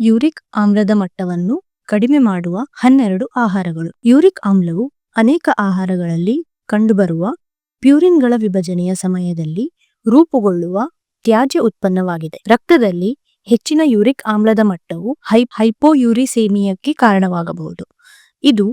Uric ಆಮ್ಲದ ಮಟ್ಟವನ್ನು ಕಡಿಮೆ ಮಾಡುವ 12 ಆಹಾರಗಳು. ಯೂರಿಕ್ ಆಮ್ಲವು ಅನೇಕ ಆಹಾರಗಳಲ್ಲಿ ಕಂಡುಬರುವ ಪ್ಯೂರಿನ್ಗಳ ವಿಭಜನೆಯ ಸಮಯದಲ್ಲಿ ರೂಪುಗೊಳ್ಳುವ ತ್ಯಾಜ್ಯ ಉತ್ಪನ್ನವಾಗಿದೆ. ರಕ್ತದಲ್ಲಿ ಹೆಚ್ಚಿನ ಯೂರಿಕ್ ಆಮ್ಲದ ಮಟ್ಟವು ಹೈಪೋಯೂರಿಸೇಮಿಯಾಕ್ಕೆ ಕಾರಣವಾಗಬಹುದು. ಇದು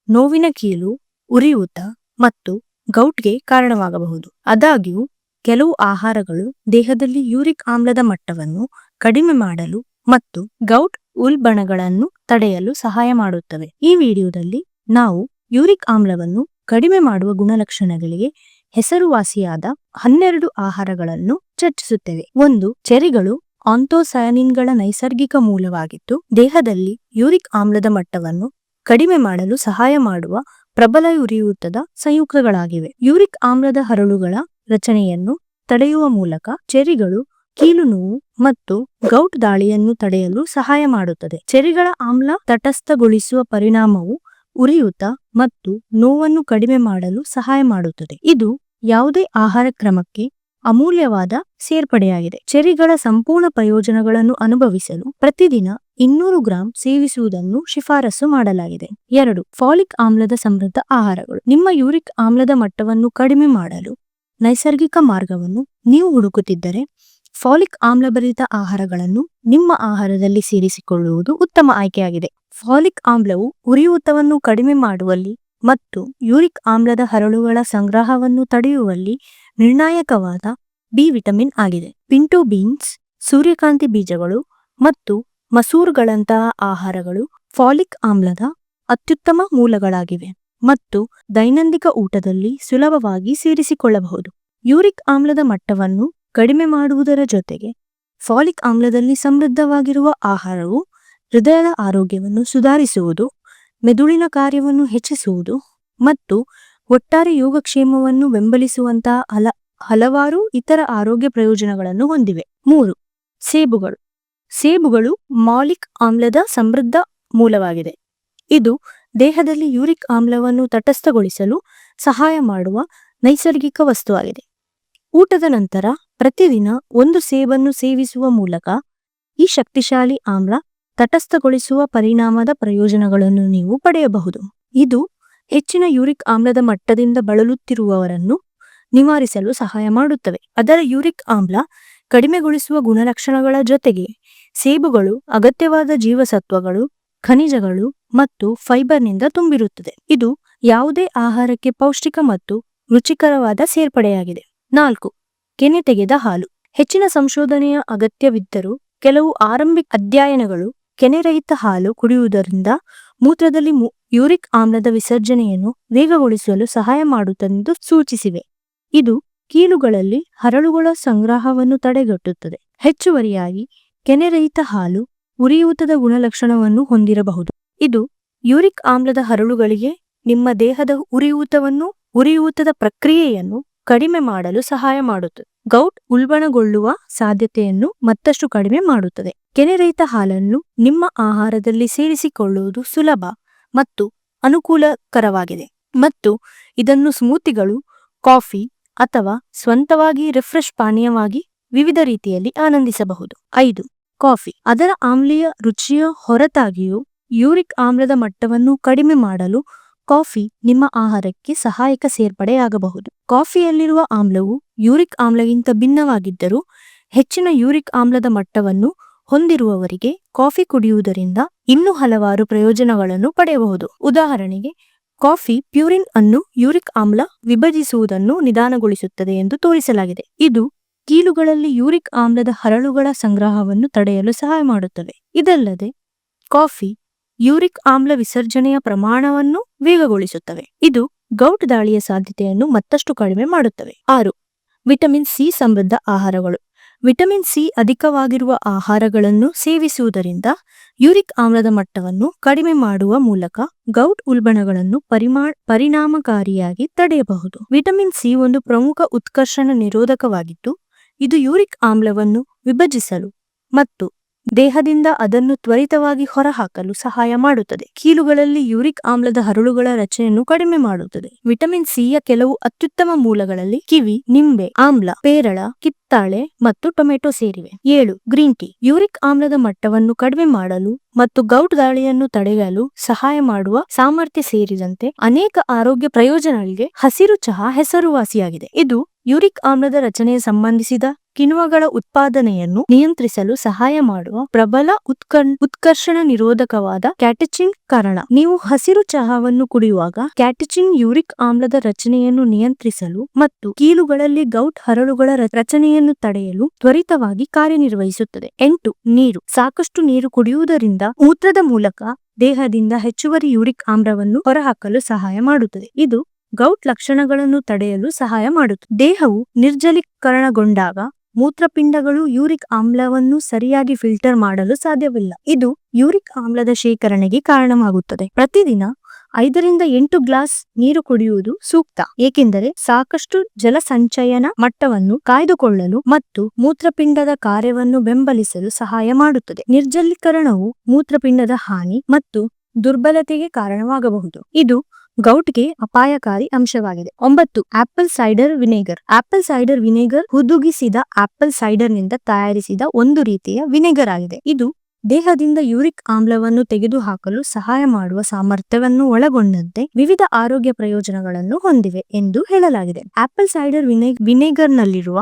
ನೋವಿನ ಕೀಲು, ಉರಿಯೂತ ಮತ್ತು ಗೌಟ್ಗೆ ಕಾರಣವಾಗಬಹುದು. ಆದಾಗ್ಯೂ ಕೆಲವು ಆಹಾರಗಳು ದೇಹದಲ್ಲಿ ಯೂರಿಕ್ ಆಮ್ಲದ ಮಟ್ಟವನ್ನು ಕಡಿಮೆ ಮಾಡಲು ಮತ್ತು ಗೌಟ್ ಉಲ್ಬಣಗಳನ್ನು ತಡೆಯಲು ಸಹಾಯ ಮಾಡುತ್ತವೆ. ಈ ವಿಡಿಯೋದಲ್ಲಿ ನಾವು ಯೂರಿಕ್ ಆಮ್ಲವನ್ನು ಕಡಿಮೆ ಮಾಡುವ ಗುಣಲಕ್ಷಣಗಳಿಗೆ ಹೆಸರುವಾಸಿಯಾದ 12 ಆಹಾರಗಳನ್ನು ಚರ್ಚಿಸುತ್ತೇವೆ. 1. ಚೆರ್ರಿಗಳು ಆಂಥೋಸಯಾನಿನ್ಗಳ ನೈಸರ್ಗಿಕ ಮೂಲವಾಗಿದ್ದು ದೇಹದಲ್ಲಿ ಯೂರಿಕ್ ಆಮ್ಲದ ಮಟ್ಟವನ್ನು ಕಡಿಮೆ ಮಾಡಲು ಸಹಾಯ ಮಾಡುವ ಪ್ರಬಲ ಉರಿಯೂತದ ಸಂಯುಕ್ತಗಳಾಗಿವೆ. ಯೂರಿಕ್ ಆಮ್ಲದ ಹರಳುಗಳ ರಚನೆಯನ್ನು ತಡೆಯುವ ಮೂಲಕ ಚೆರ್ರಿಗಳು ಕೀಲು ನೋವು ಮತ್ತು ಗೌಟ್ ದಾಳಿಯನ್ನು ತಡೆಯಲು ಸಹಾಯ ಮಾಡುತ್ತದೆ. ಚೆರ್ರಿಗಳ ಆಮ್ಲ ತಟಸ್ಥಗೊಳಿಸುವ ಪರಿಣಾಮವು ಉರಿಯೂತ ಮತ್ತು ನೋವನ್ನು ಕಡಿಮೆ ಮಾಡಲು ಸಹಾಯ ಮಾಡುತ್ತದೆ. ಇದು ಯಾವುದೇ ಆಹಾರ ಕ್ರಮಕ್ಕೆ ಅಮೂಲ್ಯವಾದ ಸೇರ್ಪಡೆಯಾಗಿದೆ. ಚೆರ್ರಿಗಳ ಸಂಪೂರ್ಣ ಪ್ರಯೋಜನಗಳನ್ನು ಅನುಭವಿಸಲು ಪ್ರತಿದಿನ 200 ಗ್ರಾಂ ಸೇವಿಸುವುದನ್ನು ಶಿಫಾರಸು ಮಾಡಲಾಗಿದೆ. 2. ಫಾಲಿಕ್ ಆಮ್ಲದ ಸಮೃದ್ಧ ಆಹಾರಗಳು. ನಿಮ್ಮ ಯೂರಿಕ್ ಆಮ್ಲದ ಮಟ್ಟವನ್ನು ಕಡಿಮೆ ಮಾಡಲು ನೈಸರ್ಗಿಕ ಮಾರ್ಗವನ್ನು ನೀವು ಹುಡುಕುತ್ತಿದ್ದರೆ ಫಾಲಿಕ್ ಆಮ್ಲಭರಿತ ಆಹಾರಗಳನ್ನು ನಿಮ್ಮ ಆಹಾರದಲ್ಲಿ ಸೇರಿಸಿಕೊಳ್ಳುವುದು ಉತ್ತಮ ಆಯ್ಕೆಯಾಗಿದೆ. ಫಾಲಿಕ್ ಆಮ್ಲವು ಉರಿಯೂತವನ್ನು ಕಡಿಮೆ ಮಾಡುವಲ್ಲಿ ಮತ್ತು ಯೂರಿಕ್ ಆಮ್ಲದ ಹರಳುಗಳ ಸಂಗ್ರಹವನ್ನು ತಡೆಯುವಲ್ಲಿ ನಿರ್ಣಾಯಕವಾದ ಬಿ ವಿಟಮಿನ್ ಆಗಿದೆ. ಪಿಂಟೋ ಬೀನ್ಸ್, ಸೂರ್ಯಕಾಂತಿ ಬೀಜಗಳು ಮತ್ತು ಮಸೂರ್ಗಳಂತಹ ಆಹಾರಗಳು ಫಾಲಿಕ್ ಆಮ್ಲದ ಅತ್ಯುತ್ತಮ ಮೂಲಗಳಾಗಿವೆ ಮತ್ತು ದೈನಂದಿನ ಊಟದಲ್ಲಿ ಸುಲಭವಾಗಿ ಸೇರಿಸಿಕೊಳ್ಳಬಹುದು. ಯೂರಿಕ್ ಆಮ್ಲದ ಮಟ್ಟವನ್ನು ಕಡಿಮೆ ಮಾಡುವುದರ ಜೊತೆಗೆ ಫಾಲಿಕ್ ಆಮ್ಲದಲ್ಲಿ ಸಮೃದ್ಧವಾಗಿರುವ ಆಹಾರವು ಹೃದಯದ ಆರೋಗ್ಯವನ್ನು ಸುಧಾರಿಸುವುದು, ಮೆದುಳಿನ ಕಾರ್ಯವನ್ನು ಹೆಚ್ಚಿಸುವುದು ಮತ್ತು ಒಟ್ಟಾರೆ ಯೋಗಕ್ಷೇಮವನ್ನು ಬೆಂಬಲಿಸುವಂತಹ ಹಲವಾರು ಇತರ ಆರೋಗ್ಯ ಪ್ರಯೋಜನಗಳನ್ನು ಹೊಂದಿವೆ. 3. ಸೇಬುಗಳು. ಸೇಬುಗಳು ಮಾಲಿಕ್ ಆಮ್ಲದ ಸಮೃದ್ಧ ಮೂಲವಾಗಿದೆ. ಇದು ದೇಹದಲ್ಲಿ ಯೂರಿಕ್ ಆಮ್ಲವನ್ನು ತಟಸ್ಥಗೊಳಿಸಲು ಸಹಾಯ ಮಾಡುವ ನೈಸರ್ಗಿಕ ವಸ್ತುವಾಗಿದೆ. ಊಟದ ನಂತರ ಪ್ರತಿದಿನ 1 ಸೇಬನ್ನು ಸೇವಿಸುವ ಮೂಲಕ ಈ ಶಕ್ತಿಶಾಲಿ ಆಮ್ಲ ತಟಸ್ಥಗೊಳಿಸುವ ಪರಿಣಾಮದ ಪ್ರಯೋಜನಗಳನ್ನು ನೀವು ಪಡೆಯಬಹುದು. ಇದು ಹೆಚ್ಚಿನ ಯೂರಿಕ್ ಆಮ್ಲದ ಮಟ್ಟದಿಂದ ಬಳಲುತ್ತಿರುವವರನ್ನು ನಿವಾರಿಸಲು ಸಹಾಯ ಮಾಡುತ್ತವೆ. ಅದರ ಯೂರಿಕ್ ಆಮ್ಲ ಕಡಿಮೆಗೊಳಿಸುವ ಗುಣಲಕ್ಷಣಗಳ ಜೊತೆಗೆ ಸೇಬುಗಳು ಅಗತ್ಯವಾದ ಜೀವಸತ್ವಗಳು, ಖನಿಜಗಳು ಮತ್ತು ಫೈಬರ್ನಿಂದ ತುಂಬಿರುತ್ತದೆ. ಇದು ಯಾವುದೇ ಆಹಾರಕ್ಕೆ ಪೌಷ್ಟಿಕ ಮತ್ತು ರುಚಿಕರವಾದ ಸೇರ್ಪಡೆಯಾಗಿದೆ. 4. ಕೆನೆ ತೆಗೆದ ಹಾಲು. ಹೆಚ್ಚಿನ ಸಂಶೋಧನೆಯ ಅಗತ್ಯವಿದ್ದರೂ ಕೆಲವು ಆರಂಭಿಕ ಅಧ್ಯಯನಗಳು ಕೆನೆರಹಿತ ಹಾಲು ಕುಡಿಯುವುದರಿಂದ ಮೂತ್ರದಲ್ಲಿ ಯೂರಿಕ್ ಆಮ್ಲದ ವಿಸರ್ಜನೆಯನ್ನು ವೇಗಗೊಳಿಸಲು ಸಹಾಯ ಮಾಡುತ್ತದೆಂದು ಸೂಚಿಸಿವೆ. ಇದು ಕೀಲುಗಳಲ್ಲಿ ಹರಳುಗಳ ಸಂಗ್ರಹವನ್ನು ತಡೆಗಟ್ಟುತ್ತದೆ. ಹೆಚ್ಚುವರಿಯಾಗಿ ಕೆನೆರಹಿತ ಹಾಲು ಉರಿಯೂತದ ಗುಣಲಕ್ಷಣವನ್ನು ಹೊಂದಿರಬಹುದು. ಇದು ಯೂರಿಕ್ ಆಮ್ಲದ ಹರಳುಗಳಿಗೆ ನಿಮ್ಮ ದೇಹದ ಉರಿಯೂತದ ಪ್ರಕ್ರಿಯೆಯನ್ನು ಕಡಿಮೆ ಮಾಡಲು ಸಹಾಯ ಮಾಡುತ್ತದೆ. ಗೌಟ್ ಉಲ್ಬಣಗೊಳ್ಳುವ ಸಾಧ್ಯತೆಯನ್ನು ಮತ್ತಷ್ಟು ಕಡಿಮೆ ಮಾಡುತ್ತದೆ. ಕೆನೆರಹಿತ ಹಾಲನ್ನು ನಿಮ್ಮ ಆಹಾರದಲ್ಲಿ ಸೇರಿಸಿಕೊಳ್ಳುವುದು ಸುಲಭ ಮತ್ತು ಅನುಕೂಲಕರವಾಗಿದೆ ಮತ್ತು ಇದನ್ನು ಸ್ಮೂತಿಗಳು, ಕಾಫಿ ಅಥವಾ ಸ್ವಂತವಾಗಿ ರಿಫ್ರೆಶ್ ಪಾನೀಯವಾಗಿ ವಿವಿಧ ರೀತಿಯಲ್ಲಿ ಆನಂದಿಸಬಹುದು. 5. ಕಾಫಿ. ಅದರ ಆಮ್ಲೀಯ ರುಚಿಯ ಹೊರತಾಗಿಯೂ ಯೂರಿಕ್ ಆಮ್ಲದ ಮಟ್ಟವನ್ನು ಕಡಿಮೆ ಮಾಡಲು ಕಾಫಿ ನಿಮ್ಮ ಆಹಾರಕ್ಕೆ ಸಹಾಯಕ ಸೇರ್ಪಡೆಯಾಗಬಹುದು. ಕಾಫಿಯಲ್ಲಿರುವ ಆಮ್ಲವು ಯೂರಿಕ್ ಆಮ್ಲಗಿಂತ ಭಿನ್ನವಾಗಿದ್ದರೂ ಹೆಚ್ಚಿನ ಯೂರಿಕ್ ಆಮ್ಲದ ಮಟ್ಟವನ್ನು ಹೊಂದಿರುವವರಿಗೆ ಕಾಫಿ ಕುಡಿಯುವುದರಿಂದ ಇನ್ನೂ ಹಲವಾರು ಪ್ರಯೋಜನಗಳನ್ನು ಪಡೆಯಬಹುದು. ಉದಾಹರಣೆಗೆ, ಕಾಫಿ ಪ್ಯೂರಿನ್ ಅನ್ನು ಯೂರಿಕ್ ಆಮ್ಲ ವಿಭಜಿಸುವುದನ್ನು ನಿಧಾನಗೊಳಿಸುತ್ತದೆ ಎಂದು ತೋರಿಸಲಾಗಿದೆ. ಇದು ಕೀಲುಗಳಲ್ಲಿ ಯೂರಿಕ್ ಆಮ್ಲದ ಹರಳುಗಳ ಸಂಗ್ರಹವನ್ನು ತಡೆಯಲು ಸಹಾಯ ಮಾಡುತ್ತದೆ. ಇದಲ್ಲದೆ ಕಾಫಿ ಯೂರಿಕ್ ಆಮ್ಲ ವಿಸರ್ಜನೆಯ ಪ್ರಮಾಣವನ್ನು ವೇಗಗೊಳಿಸುತ್ತವೆ. ಇದು ಗೌಟ್ ದಾಳಿಯ ಸಾಧ್ಯತೆಯನ್ನು ಮತ್ತಷ್ಟು ಕಡಿಮೆ ಮಾಡುತ್ತವೆ. 6. ವಿಟಮಿನ್ ಸಿ ಸಮೃದ್ಧ ಆಹಾರಗಳು. ವಿಟಮಿನ್ ಸಿ ಅಧಿಕವಾಗಿರುವ ಆಹಾರಗಳನ್ನು ಸೇವಿಸುವುದರಿಂದ ಯೂರಿಕ್ ಆಮ್ಲದ ಮಟ್ಟವನ್ನು ಕಡಿಮೆ ಮಾಡುವ ಮೂಲಕ ಗೌಟ್ ಉಲ್ಬಣಗಳನ್ನು ಪರಿಣಾಮಕಾರಿಯಾಗಿ ತಡೆಯಬಹುದು. ವಿಟಮಿನ್ ಸಿ ಒಂದು ಪ್ರಮುಖ ಉತ್ಕರ್ಷಣ ನಿರೋಧಕವಾಗಿದ್ದು ಇದು ಯೂರಿಕ್ ಆಮ್ಲವನ್ನು ವಿಭಜಿಸಲು ಮತ್ತು ದೇಹದಿಂದ ಅದನ್ನು ತ್ವರಿತವಾಗಿ ಹೊರಹಾಕಲು ಸಹಾಯ ಮಾಡುತ್ತದೆ. ಕೀಲುಗಳಲ್ಲಿ ಯೂರಿಕ್ ಆಮ್ಲದ ಹರಳುಗಳ ರಚನೆಯನ್ನು ಕಡಿಮೆ ಮಾಡುತ್ತದೆ. ವಿಟಮಿನ್ ಸಿ ಯ ಕೆಲವು ಅತ್ಯುತ್ತಮ ಮೂಲಗಳಲ್ಲಿ ಕಿವಿ, ನಿಂಬೆ, ಆಮ್ಲ, ಪೇರಳ, ಕಿತ್ತಾಳೆ ಮತ್ತು ಟೊಮೆಟೊ ಸೇರಿವೆ. 7. ಗ್ರೀನ್ ಟೀ ಯೂರಿಕ್ ಆಮ್ಲದ ಮಟ್ಟವನ್ನು ಕಡಿಮೆ ಮಾಡಲು ಮತ್ತು ಗೌಟ್ ಗಾಳಿಯನ್ನು ತಡೆಯಲು ಸಹಾಯ ಮಾಡುವ ಸಾಮರ್ಥ್ಯ ಸೇರಿದಂತೆ ಅನೇಕ ಆರೋಗ್ಯ ಪ್ರಯೋಜನಗಳಿಗೆ ಹಸಿರು ಚಹಾ ಹೆಸರುವಾಸಿಯಾಗಿದೆ. ಇದು ಯೂರಿಕ್ ಆಮ್ಲದ ರಚನೆಯ ಸಂಬಂಧಿಸಿದ ಕಿಣ್ವಗಳ ಉತ್ಪಾದನೆಯನ್ನು ನಿಯಂತ್ರಿಸಲು ಸಹಾಯ ಮಾಡುವ ಪ್ರಬಲ ಉತ್ಕರ್ಷಣ ನಿರೋಧಕವಾದ ಕ್ಯಾಟೆಚಿನ್ ಕಾರಣ. ನೀವು ಹಸಿರು ಚಹಾವನ್ನು ಕುಡಿಯುವಾಗ ಕ್ಯಾಟೆಚಿನ್ ಯೂರಿಕ್ ಆಮ್ಲದ ರಚನೆಯನ್ನು ನಿಯಂತ್ರಿಸಲು ಮತ್ತು ಕೀಲುಗಳಲ್ಲಿ ಗೌಟ್ ಹರಳುಗಳ ರಚನೆಯನ್ನು ತಡೆಯಲು ತ್ವರಿತವಾಗಿ ಕಾರ್ಯನಿರ್ವಹಿಸುತ್ತದೆ. 8. ನೀರು ಸಾಕಷ್ಟು ನೀರು ಕುಡಿಯುವುದರಿಂದ ಮೂತ್ರದ ಮೂಲಕ ದೇಹದಿಂದ ಹೆಚ್ಚುವರಿ ಯೂರಿಕ್ ಆಮ್ಲವನ್ನು ಹೊರಹಾಕಲು ಸಹಾಯ ಮಾಡುತ್ತದೆ. ಇದು ಗೌಟ್ ಲಕ್ಷಣಗಳನ್ನು ತಡೆಯಲು ಸಹಾಯ ಮಾಡುತ್ತದೆ. ದೇಹವು ನಿರ್ಜಲೀಕರಣಗೊಂಡಾಗ ಮೂತ್ರಪಿಂಡಗಳು ಯೂರಿಕ್ ಆಮ್ಲವನ್ನು ಸರಿಯಾಗಿ ಫಿಲ್ಟರ್ ಮಾಡಲು ಸಾಧ್ಯವಿಲ್ಲ. ಇದು ಯೂರಿಕ್ ಆಮ್ಲದ ಶೇಖರಣೆಗೆ ಕಾರಣವಾಗುತ್ತದೆ. ಪ್ರತಿದಿನ 5 ರಿಂದ 8 ಗ್ಲಾಸ್ ನೀರು ಕುಡಿಯುವುದು ಸೂಕ್ತ, ಏಕೆಂದರೆ ಸಾಕಷ್ಟು ಜಲಸಂಚಯನ ಮಟ್ಟವನ್ನು ಕಾಯ್ದುಕೊಳ್ಳಲು ಮತ್ತು ಮೂತ್ರಪಿಂಡದ ಕಾರ್ಯವನ್ನು ಬೆಂಬಲಿಸಲು ಸಹಾಯ ಮಾಡುತ್ತದೆ. ನಿರ್ಜಲೀಕರಣವು ಮೂತ್ರಪಿಂಡದ ಹಾನಿ ಮತ್ತು ದುರ್ಬಲತೆಗೆ ಕಾರಣವಾಗಬಹುದು. ಇದು ಗೌಟ್ಗೆ ಅಪಾಯಕಾರಿ ಅಂಶವಾಗಿದೆ. 9. Apple cider vinegar apple cider vinegar ಹುದುಗಿಸಿದ ಆಪಲ್ ಸೈಡರ್ ನಿಂದ ತಯಾರಿಸಿದ ಒಂದು ರೀತಿಯ ವಿನೆಗರ್ ಆಗಿದೆ. ಇದು ದೇಹದಿಂದ ಯೂರಿಕ್ ಆಮ್ಲವನ್ನು ತೆಗೆದುಹಾಕಲು ಸಹಾಯ ಮಾಡುವ ಸಾಮರ್ಥ್ಯವನ್ನು ಒಳಗೊಂಡಂತೆ ವಿವಿಧ ಆರೋಗ್ಯ ಪ್ರಯೋಜನಗಳನ್ನು ಹೊಂದಿವೆ ಎಂದು ಹೇಳಲಾಗಿದೆ. ಆಪಲ್ ಸೈಡರ್ ವಿನೆಗರ್ನಲ್ಲಿರುವ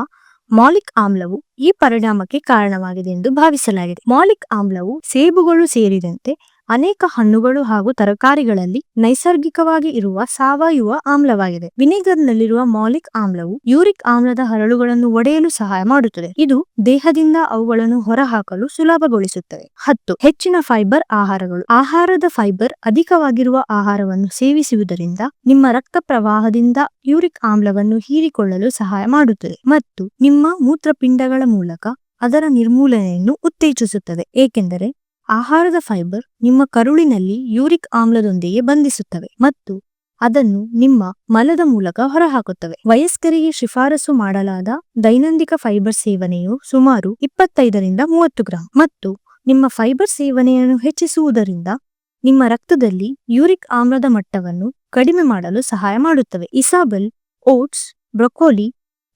ಮಾಲಿಕ್ ಆಮ್ಲವು ಈ ಪರಿಣಾಮಕ್ಕೆ ಕಾರಣವಾಗಿದೆ ಎಂದು ಭಾವಿಸಲಾಗಿದೆ. ಮಾಲಿಕ್ ಆಮ್ಲವು ಸೇಬುಗಳು ಸೇರಿದಂತೆ ಅನೇಕ ಹಣ್ಣುಗಳು ಹಾಗೂ ತರಕಾರಿಗಳಲ್ಲಿ ನೈಸರ್ಗಿಕವಾಗಿ ಇರುವ ಸಾವಯವ ಆಮ್ಲವಾಗಿದೆ. ವಿನೆಗರ್ನಲ್ಲಿರುವ ಮಾಲಿಕ್ ಆಮ್ಲವು ಯೂರಿಕ್ ಆಮ್ಲದ ಹರಳುಗಳನ್ನು ಒಡೆಯಲು ಸಹಾಯ ಮಾಡುತ್ತದೆ. ಇದು ದೇಹದಿಂದ ಅವುಗಳನ್ನು ಹೊರಹಾಕಲು ಸುಲಭಗೊಳಿಸುತ್ತದೆ. 10. ಹೆಚ್ಚಿನ ಫೈಬರ್ ಆಹಾರಗಳು ಆಹಾರದ ಫೈಬರ್ ಅಧಿಕವಾಗಿರುವ ಆಹಾರವನ್ನು ಸೇವಿಸುವುದರಿಂದ ನಿಮ್ಮ ರಕ್ತ ಪ್ರವಾಹದಿಂದ ಯೂರಿಕ್ ಆಮ್ಲವನ್ನು ಹೀರಿಕೊಳ್ಳಲು ಸಹಾಯ ಮಾಡುತ್ತದೆ ಮತ್ತು ನಿಮ್ಮ ಮೂತ್ರಪಿಂಡಗಳ ಮೂಲಕ ಅದರ ನಿರ್ಮೂಲನೆಯನ್ನು ಉತ್ತೇಜಿಸುತ್ತದೆ, ಏಕೆಂದರೆ ಆಹಾರದ ಫೈಬರ್ ನಿಮ್ಮ ಕರುಳಿನಲ್ಲಿ ಯೂರಿಕ್ ಆಮ್ಲದೊಂದಿಗೆ ಬಂಧಿಸುತ್ತವೆ ಮತ್ತು ಅದನ್ನು ನಿಮ್ಮ ಮಲದ ಮೂಲಕ ಹೊರಹಾಕುತ್ತವೆ. ವಯಸ್ಕರಿಗೆ ಶಿಫಾರಸು ಮಾಡಲಾದ ದೈನಂದಿನ ಫೈಬರ್ ಸೇವನೆಯು ಸುಮಾರು 25 ರಿಂದ 30 ಗ್ರಾಂ ಮತ್ತು ನಿಮ್ಮ ಫೈಬರ್ ಸೇವನೆಯನ್ನು ಹೆಚ್ಚಿಸುವುದರಿಂದ ನಿಮ್ಮ ರಕ್ತದಲ್ಲಿ ಯೂರಿಕ್ ಆಮ್ಲದ ಮಟ್ಟವನ್ನು ಕಡಿಮೆ ಮಾಡಲು ಸಹಾಯ ಮಾಡುತ್ತವೆ. ಇಸಾಬೆಲ್, ಓಟ್ಸ್, ಬ್ರೊಕೊಲಿ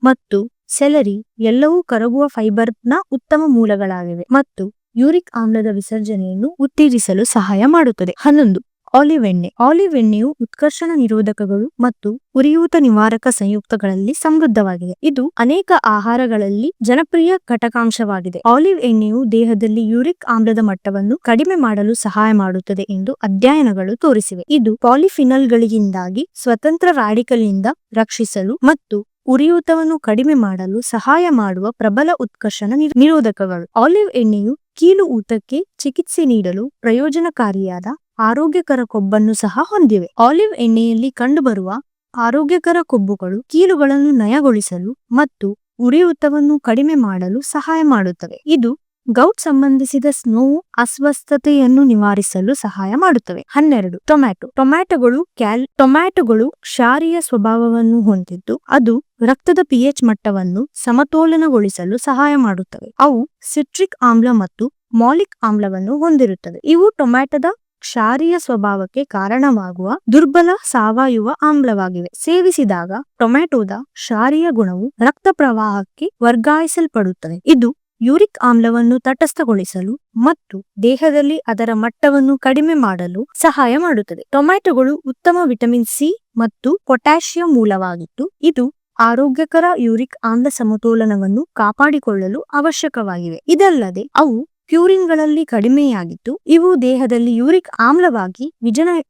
ಮತ್ತು ಸೆಲರಿ ಎಲ್ಲವೂ ಕರಗುವ ಫೈಬರ್ನ ಉತ್ತಮ ಮೂಲಗಳಾಗಿವೆ ಮತ್ತು ಯೂರಿಕ್ ಆಮ್ಲದ ವಿಸರ್ಜನೆಯನ್ನು ಉತ್ತೇಜಿಸಲು ಸಹಾಯ ಮಾಡುತ್ತದೆ. 11. ಆಲಿವ್ ಎಣ್ಣೆ ಆಲಿವ್ ಎಣ್ಣೆಯು ಉತ್ಕರ್ಷಣ ನಿರೋಧಕಗಳು ಮತ್ತು ಉರಿಯೂತ ನಿವಾರಕ ಸಂಯುಕ್ತಗಳಲ್ಲಿ ಸಮೃದ್ಧವಾಗಿದೆ. ಇದು ಅನೇಕ ಆಹಾರಗಳಲ್ಲಿ ಜನಪ್ರಿಯ ಘಟಕಾಂಶವಾಗಿದೆ. ಆಲಿವ್ ಎಣ್ಣೆಯು ದೇಹದಲ್ಲಿ ಯೂರಿಕ್ ಆಮ್ಲದ ಮಟ್ಟವನ್ನು ಕಡಿಮೆ ಮಾಡಲು ಸಹಾಯ ಮಾಡುತ್ತದೆ ಎಂದು ಅಧ್ಯಯನಗಳು ತೋರಿಸಿವೆ. ಇದು ಪಾಲಿಫಿನಲ್ಗಳಿಂದಾಗಿ ಸ್ವತಂತ್ರ ರಾಡಿಕಲ್ನಿಂದ ರಕ್ಷಿಸಲು ಮತ್ತು ಉರಿಯೂತವನ್ನು ಕಡಿಮೆ ಮಾಡಲು ಸಹಾಯ ಮಾಡುವ ಪ್ರಬಲ ಉತ್ಕರ್ಷಣ ನಿರೋಧಕಗಳು. ಆಲಿವ್ ಎಣ್ಣೆಯು ಕೀಲು ಊತಕ್ಕೆ ಚಿಕಿತ್ಸೆ ನೀಡಲು ಪ್ರಯೋಜನಕಾರಿಯಾದ ಆರೋಗ್ಯಕರ ಕೊಬ್ಬನ್ನು ಸಹ ಹೊಂದಿವೆ. ಆಲಿವ್ ಎಣ್ಣೆಯಲ್ಲಿ ಕಂಡುಬರುವ ಆರೋಗ್ಯಕರ ಕೊಬ್ಬುಗಳು ಕೀಲುಗಳನ್ನು ನಯಗೊಳಿಸಲು ಮತ್ತು ಉರಿಯೂತವನ್ನು ಕಡಿಮೆ ಮಾಡಲು ಸಹಾಯ ಮಾಡುತ್ತವೆ. ಇದು ಗೌಟ್ ಸಂಬಂಧಿಸಿದ ನೋವು ಅಸ್ವಸ್ಥತೆಯನ್ನು ನಿವಾರಿಸಲು ಸಹಾಯ ಮಾಡುತ್ತವೆ. 12. ಟೊಮ್ಯಾಟೊಗಳು ಕ್ಷಾರೀಯ ಸ್ವಭಾವವನ್ನು ಹೊಂದಿದ್ದು ಅದು ರಕ್ತದ pH ಮಟ್ಟವನ್ನು ಸಮತೋಲನಗೊಳಿಸಲು ಸಹಾಯ ಮಾಡುತ್ತವೆ. ಅವು ಸಿಟ್ರಿಕ್ ಆಮ್ಲ ಮತ್ತು ಮಾಲಿಕ್ ಆಮ್ಲವನ್ನು ಹೊಂದಿರುತ್ತವೆ. ಇವು ಟೊಮ್ಯಾಟೊದ ಕ್ಷಾರೀಯ ಸ್ವಭಾವಕ್ಕೆ ಕಾರಣವಾಗುವ ದುರ್ಬಲ ಸಾವಯವ ಆಮ್ಲವಾಗಿವೆ. ಸೇವಿಸಿದಾಗ ಟೊಮ್ಯಾಟೊದ ಕ್ಷಾರೀಯ ಗುಣವು ರಕ್ತ ಪ್ರವಾಹಕ್ಕೆ ವರ್ಗಾಯಿಸಲ್ಪಡುತ್ತದೆ. ಇದು ಯೂರಿಕ್ ಆಮ್ಲವನ್ನು ತಟಸ್ಥಗೊಳಿಸಲು ಮತ್ತು ದೇಹದಲ್ಲಿ ಅದರ ಮಟ್ಟವನ್ನು ಕಡಿಮೆ ಮಾಡಲು ಸಹಾಯ ಮಾಡುತ್ತದೆ. ಟೊಮ್ಯಾಟೊಗಳು ಉತ್ತಮ ವಿಟಮಿನ್ ಸಿ ಮತ್ತು ಪೊಟ್ಯಾಷಿಯಂ ಮೂಲವಾಗಿದ್ದು ಇದು ಆರೋಗ್ಯಕರ ಯೂರಿಕ್ ಆಮ್ಲ ಸಮತೋಲನವನ್ನು ಕಾಪಾಡಿಕೊಳ್ಳಲು ಅವಶ್ಯಕವಾಗಿವೆ. ಇದಲ್ಲದೆ ಅವು ಪ್ಯೂರಿನ್ಗಳಲ್ಲಿ ಕಡಿಮೆಯಾಗಿದ್ದು ಇವು ದೇಹದಲ್ಲಿ ಯೂರಿಕ್ ಆಮ್ಲವಾಗಿ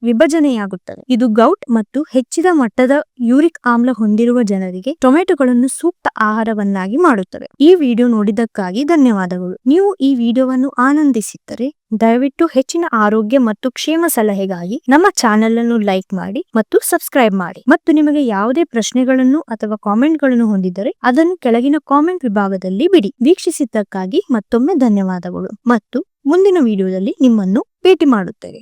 ವಿಭಜನೆಯಾಗುತ್ತವೆ. ಇದು ಗೌಟ್ ಮತ್ತು ಹೆಚ್ಚಿದ ಮಟ್ಟದ ಯೂರಿಕ್ ಆಮ್ಲ ಹೊಂದಿರುವ ಜನರಿಗೆ ಟೊಮೆಟೊಗಳನ್ನು ಸೂಕ್ತ ಆಹಾರವನ್ನಾಗಿ ಮಾಡುತ್ತವೆ. ಈ ವಿಡಿಯೋ ನೋಡಿದ್ದಕ್ಕಾಗಿ ಧನ್ಯವಾದಗಳು. ನೀವು ಈ ವಿಡಿಯೋವನ್ನು ಆನಂದಿಸಿದ್ದರೆ ದಯವಿಟ್ಟು ಹೆಚ್ಚಿನ ಆರೋಗ್ಯ ಮತ್ತು ಕ್ಷೇಮ ಸಲಹೆಗಾಗಿ ನಮ್ಮ ಚಾನೆಲ್ ಅನ್ನು ಲೈಕ್ ಮಾಡಿ ಮತ್ತು ಸಬ್ಸ್ಕ್ರೈಬ್ ಮಾಡಿ. ಮತ್ತು ನಿಮಗೆ ಯಾವುದೇ ಪ್ರಶ್ನೆಗಳನ್ನು ಅಥವಾ ಕಾಮೆಂಟ್ಗಳನ್ನು ಹೊಂದಿದ್ದರೆ ಅದನ್ನು ಕೆಳಗಿನ ಕಾಮೆಂಟ್ ವಿಭಾಗದಲ್ಲಿ ಬಿಡಿ. ವೀಕ್ಷಿಸಿದ್ದಕ್ಕಾಗಿ ಮತ್ತೊಮ್ಮೆ ಧನ್ಯವಾದಗಳು ಮತ್ತು ಮುಂದಿನ ವಿಡಿಯೋದಲ್ಲಿ ನಿಮ್ಮನ್ನು ಭೇಟಿ ಮಾಡುತ್ತೇವೆ.